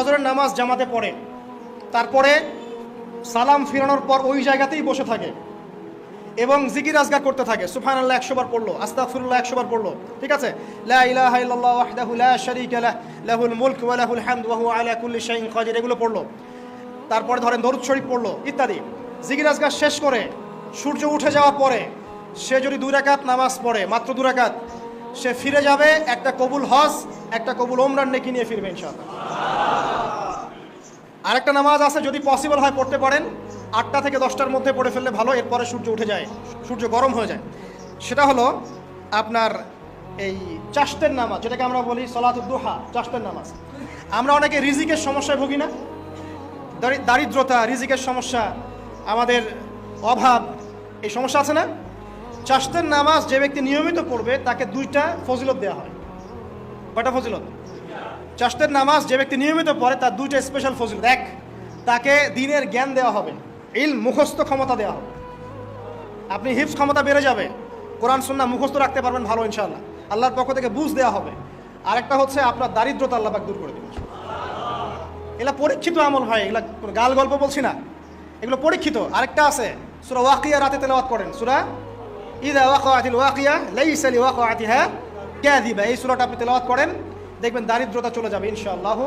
ফজরের নামাজ জামাতে পড়ে, তারপরে সালাম ফিরানোর পর ওই জায়গাতেই বসে থাকে এবং জিকির আজগার করতে থাকে, সুবহানাল্লাহ 100 বার পড়লো, আস্তাগফিরুল্লাহ 100 বার পড়লো, ঠিক আছে, লা ইলাহা ইল্লাল্লাহ ওয়াহদাহু লা শারীকা লাহু লাহুল মুলক ওয়া লাহুল হামদু ওয়া হুয়া আলা কুল্লি শাইইন কাদির, এগুলো পড়লো। তারপরে ধরেন দরুদ শরীফ পড়লো ইত্যাদি। জিকির আজগার শেষ করে সূর্য উঠে যাওয়ার পরে সে যদি 2 রাকাত নামাজ পড়ে, মাত্র 2 রাকাত, সে ফিরে যাবে একটা কবুল হজ, একটা কবুল ওমরার নেকি নিয়ে ফিরবে ইনশাআল্লাহ। আরেকটা নামাজ আছে, যদি পসিবল হয় পড়তে পারেন, 8টা থেকে 10টার মধ্যে পড়ে ফেললে ভালো, এরপরে সূর্য উঠে যায়, সূর্য গরম হয়ে যায়। সেটা হলো আপনার এই চাশতের নামাজ, যেটাকে আমরা বলি সলাতুদ দুহা, চাশতের নামাজ। আমরা অনেকে রিজিকের সমস্যায় ভুগি না, দারিদ্রতা, রিজিকের সমস্যা, আমাদের অভাব, এই সমস্যা আছে না? চাশতের নামাজ যে ব্যক্তি নিয়মিত পড়বে তাকে 2টা ফজিলত দেওয়া হয়। কয়টা ফজিলত? চাশতের নামাজ যে ব্যক্তি নিয়মিত পড়ে তার 2টা স্পেশাল ফজিলত। এক, তাকে দ্বীনের জ্ঞান দেওয়া হবে, ইলম মুখস্থ ক্ষমতা দেওয়া হবে, আপনি হিফজ ক্ষমতা বেড়ে যাবে, কোরআন সুন্নাহ মুখস্থ রাখতে পারবেন ভালো ইনশাআল্লাহ, আল্লাহর পক্ষ থেকে বুঝ দেওয়া হবে। আরেকটা হচ্ছে আপনার দারিদ্রতা আল্লাহ পাক দূর করে দেবেন। এগুলা পরীক্ষিত আমল ভাই, এগুলা কোনো গাল গল্প বলছি না, এগুলো পরীক্ষিত। আরেকটা আছে, সূরা ওয়াকিয়া রাতে তেলাওয়াত করেন, সূরা ইযা ওয়াকাআতিল ওয়াকিয়া লাইসা লিওয়াকাআতিহা কাযিবা, এই সূরাটা আপনি তেলাওয়াত করেন, দেখবেন দারিদ্রতা চলে যাবে ইনশাআল্লাহ।